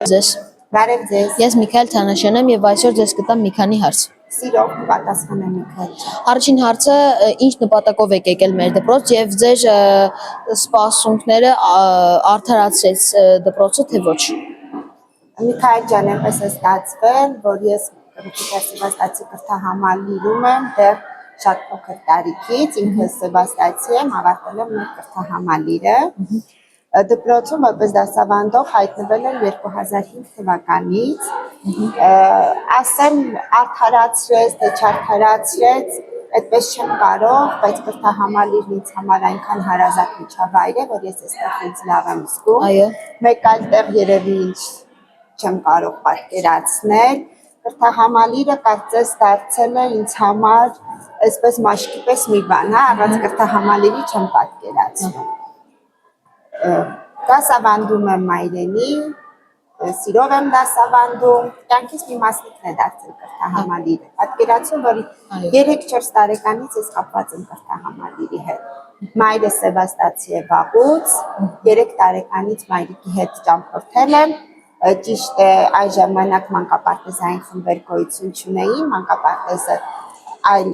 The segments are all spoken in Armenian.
Ձեզ։ Բարև ձեզ։ Ես Միքայել Թանաշյան եմ եւ այսօր ձեզ կտամ մի քանի հարց։ Սիրով պատասխանեմ Միքայել։ Առաջին հարցը ինչ նպատակով եք եկել մեր դպրոց եւ ձեր սպասումները արդարացրեց դպրոցը թե ոչ։ Միքայել ջան, այնպես է ստացվել, որ ես Սեբաստացի կրթահամալիրում եմ դեռ շատ փոքր տարիքից, ինքը Սեբաստացի եմ, ավարտել եմ մեր կրթահամալիրը։ Դպրոցում որպես դասավանդող հայտնվել եմ 2005 թվականից, ասեմ արդարացրեց, թե չարդարացրեց, այդպես չեմ կարող, բայց կրթահամալիրն ինձ համար այնքան հարազատ միջավայր է, որ ես այստեղ ինձ լավ եմ զգում։ Այո։ Մեկ այլ տեղ երևի ինչ չեմ կարող պատկերացնել։ Կրթահամալիրը կարծես դարձել է ինձ համար այսպես մաշկի պես մի բան, հա, առանց կրթահամալիրի չեմ պատկերացնում։ Դասավանդում եմ մայրենի, սիրով եմ դասավանդում, կյանքիս մի մասնիկն է դարձել կրթահամալիրը։ Պատկերացնում, որ 3-4 տարեկանից ես կապված եմ կրթահամալիրի հետ։ Մայրս Սեբաստացի է վաղուց, 3 տարեկանից մայրիկի հետ ճամփորդել եմ, ճիշտ է այն ժամանակ մանկապարտեզային խմբեր գոյություն չունեին, մանկապարտեզը այլ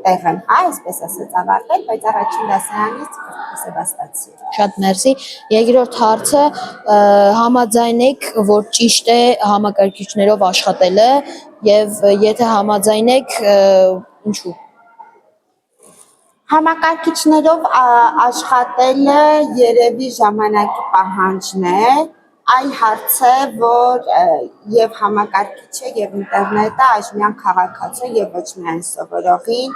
տեղ եմ, հա, այսպես ասած ավարտել, բայց առաջին դասարանից Սեբաստացի։ Շատ մերսի։ Երկրորդ հարցը համաձայն եք, որ ճիշտ է համակարգիչներով աշխատելը եւ եթե համաձայն եք, ինչու։ Համակարգիչներով աշխատելը երևի ժամանակի պահանջն է, այլ հարց է, որ եւ համակարգիչը եւ ինտերնետը այժմյան քաղաքացու եւ ոչ միայն սովորողին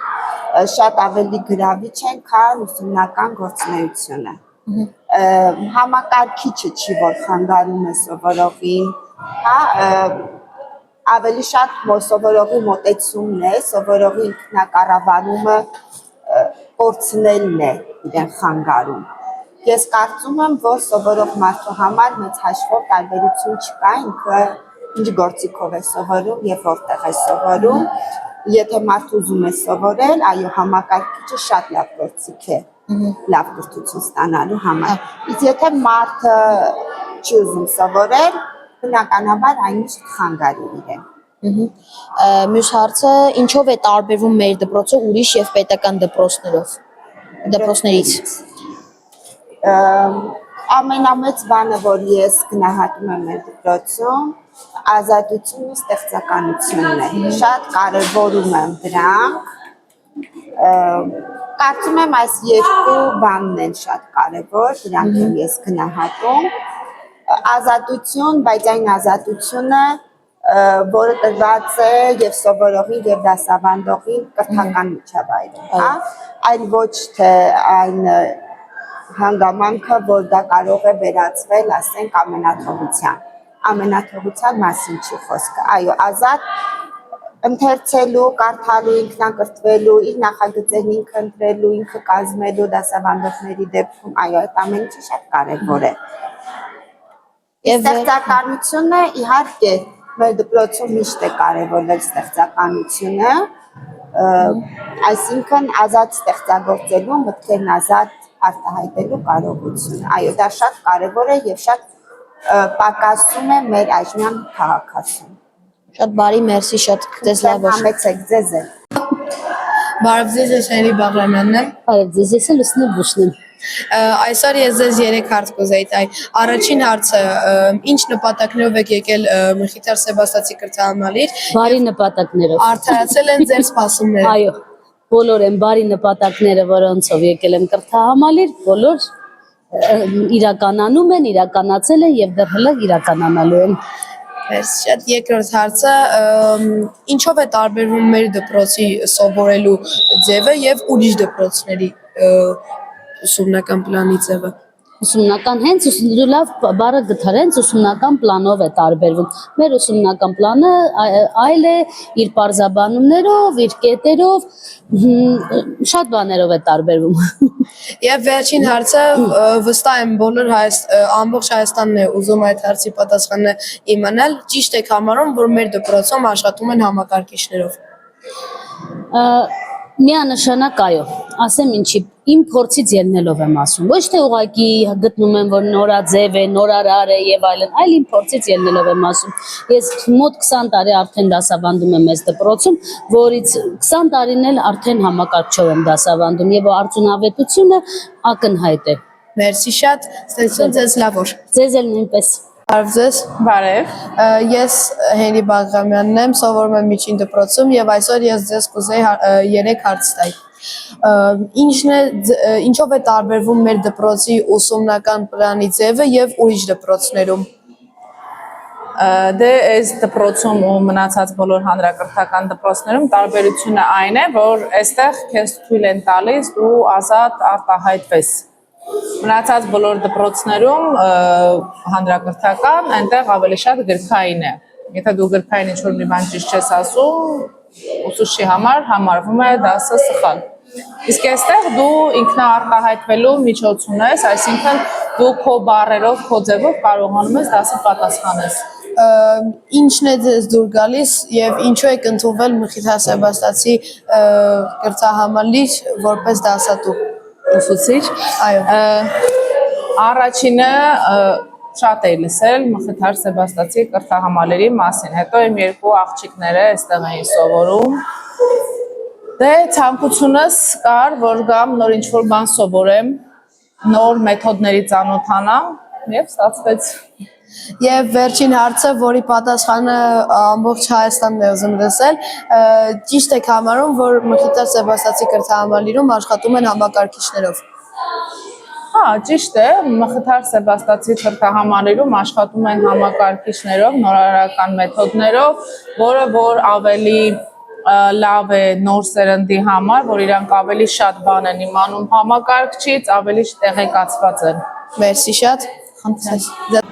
շատ ավելի գրավիչ են, քան ուսումնական գործունեությունը։ Համակարգիչը չի, որ խանգարում է սովորողին, հա, ավելի շատ սովորողի մոտեցումն է, սովորողի ինքնակառավարումը կորցնելն է իրեն խանգարում։ Ես կարծում եմ, որ սովորող մարդու համար մեծ հաշվով տարբերություն չկա, ինքը ինչ գործիքով է սովորում եւ որտեղ է սովորում։ Եթե մարդը ուզում է սովորել, այո, համակարգիչը շատ լավ գործիք է, լավ կրթություն ստանալու համար։ Իսկ եթե մարդը չի ուզում սովորել, բնականաբար այն միշտ խանգարի իրեն։ Մյուս հարցը ինչով է տարբերվում մեր դպրոցը ուրիշ եւ պետական դպրոցներից։ Ամենամեծ բանը, որ ես գնահատում եմ մեր դպրոցում, ազատությունն ու ստեղծականությունն է։ Շատ կարևորում եմ դրանք։ Կարծում եմ այս երկու բանն են շատ կարևոր, դրանք եմ ես գնահատում։ Ազատություն, բայց այն ազատությունը, որը տրված է եւ սովորողին եւ դասավանդողին կրթական միջավայրում, հա, այլ ոչ թե այն հանգամանքը, որ դա կարող է վերածվել, ասենք, ամենաթողության մասին չի խոսքը։ Այո, ազատ ընթերցելու, կարդալու, ինքնակրթվելու, իր նախագծերն ինքը ընտրելու, ինքը կազմելու դասավանդողների դեպքում, այո, այդ ամեն ինչը շատ կարևոր է։ Ստեղծականությունը, իհարկե, մեր դպրոցում միշտ է կարևորվել ստեղծականությունը, այսինքն ազատ ստեղծագործելու, մտքերն ազատ արտահայտելու կարողությունը։ Այո, դա շատ կարևոր է եւ շատ պակասում է մեր այժմյան քաղաքացուն։ Շատ բարի, մերսի, շատ ձեզ լավ օր։ Համեցեք ձեզ էլ։ Բարև ձեզ, ես Հենրի Բաղրամյանն եմ։ Բարև ձեզ, ես էլ Լուսնե Բուշն եմ։ Այսօր ես ձեզ 3 հարց կուզեի տալ։ Առաջին հարցը, ինչ նպատակներով եք եկել Մխիթար Սեբաստացի կրթահամալիր։ Բարի նպատակներով։ Արդարացել են ձեր սպասումները։ Այո, բոլոր են բարի նպատակները, որոնցով եկել եմ կրթահամալիր, բոլոր իրականանում են, իրականացել են եւ դեռ հələ իրականանալու են։ Շատ երկրորդ հարցը, ինչով է տարբերվում մեր դպրոցի սովորելու ձևը եւ ուրիշ դպրոցների ուսումնական պլանի ձևը։ Ուսումնական հենց լավ բառը գտար, հենց ուսումնական պլանով է տարբերվում։ Մեր ուսումնական պլանը այլ է, իր պարզաբանումներով, իր կետերով, շատ բաներով է տարբերվում։ Եվ վերջին հարցը, վստահ եմ բոլոր ամբողջ Հայաստանն է ուզում այդ հարցի պատասխանը իմանալ, ճիշտ եք համարում, որ մեր դպրոցում աշխատում են համակարգիչներով։ Միանշանակ այո, ասեմ ինչի, իմ փորձից ելնելով եմ ասում, ոչ թե ուղղակի գտնում եմ, որ նորաձև է, նորարար է եւ այլն, այլ իմ փորձից ելնելով եմ ասում։ Ես մոտ 20 տարի արդեն դասավանդում եմ այս դպրոցում, որից 20 տարին էլ արդեն համակարգչով եմ դասավանդում եւ արդյունավետությունը ակնհայտ է։ Մերսի շատ, ստեցություն ձեզ լավ օր։ Ձեզ էլ նույնպես։ Բարև ձեզ։ Բարև։ Ես Հենրի Բաղրամյանն եմ, սովորում եմ միջին դպրոցում եւ այսօր ես ձեզ կուզեի 3 հարց տալ։ Ինչով է տարբերվում մեր դպրոցի ուսումնական պլանի ձևը եւ ուրիշ դպրոցներում։ Դե այս դպրոցում ու մնացած բոլոր հանրակրթական դպրոցներում տարբերությունը այն է, որ այստեղ քեզ թույլ են տալիս դու ազատ արտահայտվես։ Մնացած բոլոր դպրոցներում հանրակրթական այնտեղ ավելի շատ գրքային է։ Եթե դու գրքային ինչ-որ մի բան ճիշտ չես ասում, ուսուցչի համար համարվում է դասը սխալ։ Իսկ այստեղ դու ինքնաարտահայտվելու միջոց ունես, այսինքն դու քո բառերով, քո ձևով կարողանում ես դասը պատասխանես։ Ինչն է ձեզ դուր գալիս եւ ինչու եք ընդունվել Մխիթար Սեբաստացի կրթահամալիր որպես դասատու։ Ուսուցիչ։ Այո։ Առաջինը շատ էի լսել Մխիթար Սեբաստացի կրթահամալիրի մասին, հետո իմ երկու աղջիկները այստեղ էին սովորում։ Դե ցանկությունս կար, որ գամ նոր ինչ-որ բան սովորեմ, նոր մեթոդների ծանոթանամ եւ ստացվեց։ Եվ վերջին հարցը, որի պատասխանը ամբողջ Հայաստանն է ուզում լսել, ճիշտ եք համարում, որ Մխիթար Սեբաստացի կրթահամալիրում աշխատում են համակարգիչներով։ Հա, ճիշտ է, Մխիթար Սեբաստացի կրթահամալիրում աշխատում են համակարգիչներով, նորարարական մեթոդներով, որը որ ավելի լավ է նոր սերնդի համար, որ իրանք ավելի շատ բան են իմանում համակարգչից, ավելի տեղեկացված են։ Մերսի շատ։ Խնդրեմ։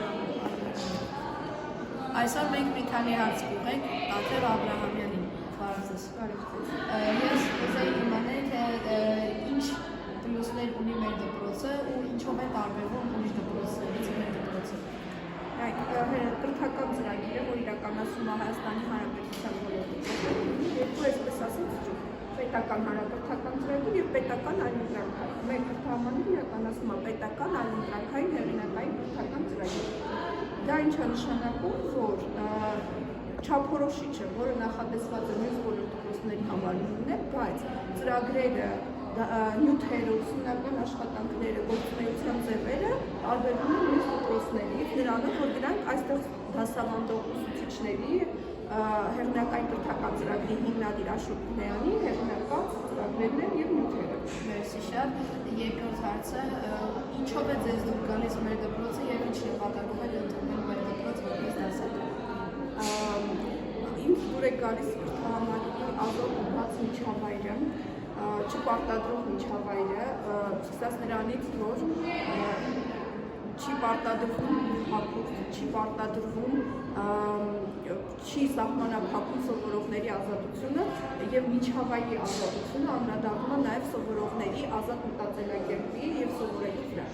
Այսօր մենք մի քանի հարց կուղենք Տաթև Աբրահամյանին։ Բարև ձեզ։ Ես կուզեի իմանալ, թե ինչ պլյուսներ ունի մեր դպրոցը ու ինչով է տարբերվում ուրիշ դպրոցներից մեր դպրոցը։ Կրթական ծրագիրը, որ իրականացում է Հայաստանի Հանրապետության ոլորտում, երկու այսպես ասած պետական հանրակրթական ծրագիր եւ պետական այլընտրանքային։ Մեր կրթահամալիրը իրականացում է պետական այլընտրանքային հեղինակային կրթական ծրագիր։ Դա ինչ է նշանակում, որ չափորոշիչը, որը նախատեսված է մյուս բոլոր դպրոցների համար լինել, բայց ծրագրերը, նյութերը, ուսումնական աշխատանքները, գործունեության ձևերը տարբերվում են մյուս դպրոցներից, նրանով, որ դրանք այստեղ դասավանդող ուսուցիչների հեղինակային կրթական ծրագրի հիմնադիր Աշոտ Գունեյանի հեղինակած ծրագրերն են եւ նյութերը։ Մերսի շատ։ Երկրորդ հարցը, ինչով է ձեզ դուր գալիս մեր դպրոցը եւ ինչ նպատակով եք ընդունել մեր դպրոց որպես դասատու։ Ինձ դուր է գալիս կրթահամալիրի ազատ ու բաց միջավայրը, չպարտադրող միջավայրը, սկսած նրանից, որ չի պարտադրվում հակող, չի պարտադրվում, չի սահմանափակում սովորողների ազատությունը եւ միջավայրի ազատությունը անդրադառնում է նաեւ սովորողների ազատ մտածելակերպի եւ սովորելու վրա։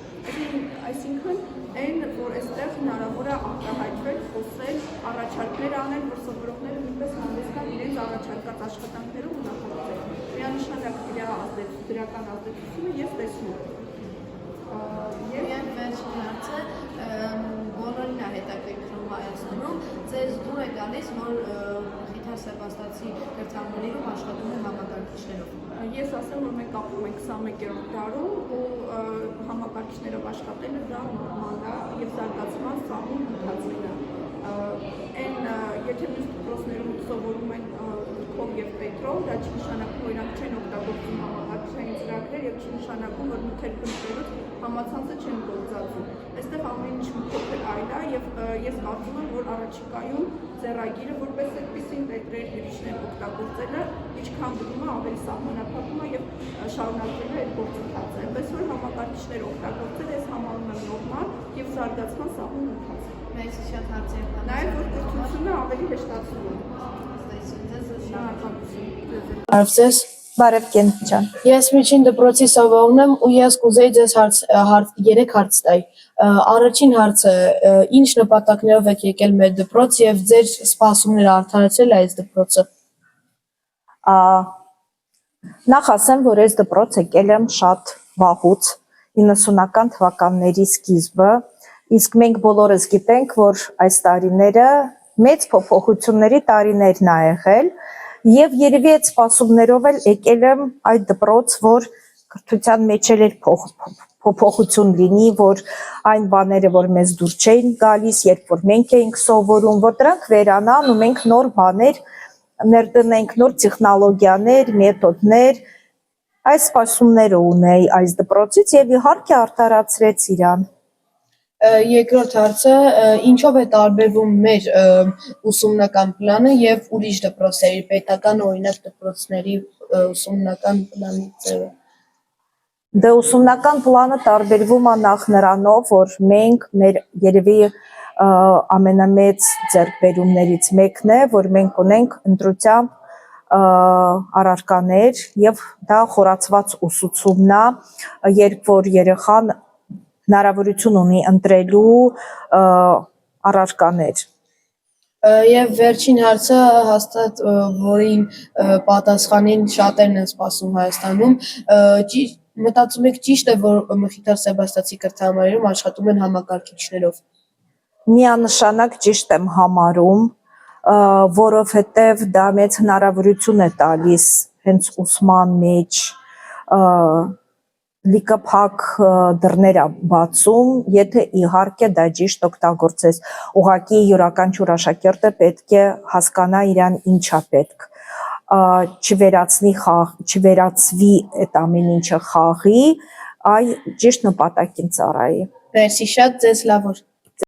Այսինքն այն, որ այստեղ հնարավոր է արտահայտվել, խոսել, առաջարկներ անել, որ սովորողները նույնպես հանդես գան իրենց առաջարկած աշխատանքներով ու նախագծերով։ Միանշանակ դրական ազդեցությունը ես տեսնում եմ։ Եվ վերջին հարցը, բոլորին է հետաքրքրում Հայաստանում, ձեզ դուր է գալիս, որ Մխիթար Սեբաստացի կրթահամալիրում աշխատում են համակարգիչներով։ Ես ասեմ, որ մենք ապրում ենք 21-րդ դարում ու համակարգիչներով աշխատելը դա նորմալ է եւ զարգացման սահուն ընթացքն է։ Եթե մյուս դպրոցներում սովորում են քով եւ պետրով, դա չի նշանակում, որ իրանք չեն օգտագործում համակարգչային ծրագրեր եւ չի նշանակում, որ նյութեր կնքելուց համացանցը չեն գործածում։ Այստեղ ամեն ինչ փոքր այլ է եւ ես կարծում եմ, որ առաջիկայում ծրագիրը որպես այդպեսին պետրեր յուրիշներ օգտագործելը ինչքան դնում է ավելի սահմանափակում է եւ շարունակվում է այդ գործընթացը։ Այնպես որ համակարգիչներ օգտագործելը ես համարում եմ նորմալ եւ զարգացման սահուն ընթաց։ Մերսի շատ հարցեր կան։ Նաեւ որ կրթությունը ավելի հեշտացնում է։ Բարև ձեզ։ Բարև Կեն ջան։ Ես միջին դպրոցի սովորում եմ ու ես կուզեի ձեզ 3 հարց տալ։ Առաջին հարցը, ինչ նպատակներով եք եկել մեր դպրոց եւ ձեր սպասումները արդարացրել այս դպրոցը։ Նախ ասեմ, որ այս դպրոց եկել եմ շատ վաղուց 90-ական թվականների սկիզբը, իսկ մենք բոլորս գիտենք, որ այս տարիները մեծ փոփոխությունների տարիներն ա եղել, եւ երևի այդ սպասումներով էլ եկել եմ այդ դպրոց, որ կրթության մեջ էլ փոփոխություն լինի, որ այն բաները, որ մեզ դուր չէին գալիս, երբ որ մենք էինք սովորում, որ դրանք վերանան ու մենք նոր բաներ ներդնենք, նոր տեխնոլոգիաներ, մեթոդներ, այս սպասումները ունեի այս դպրոցից եւ իհարկե արտարացրեց իրան։ Երկրորդ հարցը, ինչով է տարբերվում մեր ուսումնական պլանը եւ ուրիշ դպրոցների, պետական օրինակ դպրոցների ուսումնական պլանի ձևը։ Դե ուսումնական պլանը տարբերվում է նախ նրանով, որ մենք մեր երևի ամենամեծ ձեռքբերումներից մեկն է, որ մենք ունենք ընտրությամբ առարկաներ եւ դա խորացված ուսուցումն է, երբ որ երեխան հնարավորություն ունի ընտրելու առարկաներ։ Եվ վերջին հարցը հաստատ որին պատասխանին շատերն են սպասում Հայաստանում, մտածում եք ճիշտ է, որ Մխիթար Սեբաստիացի կրթահամարերում աշխատում են համակարգիչներով։ Միանշանակ ճիշտ եմ համարում, որովհետև դա մեծ հնարավորություն է տալիս հենց ուսման մեջ լիքը փակ դռներ է բացում, եթե իհարկե դա ճիշտ օգտագործես։ Ուղղակի յուրաքանչյուր աշակերտը պետք է հասկանա իրան ինչ է պետք, չվերածվի այդ ամեն ինչը խաղի, այ ճիշտ նպատակին ծառայի։ Մերսի շատ, ձեզ լավ օր։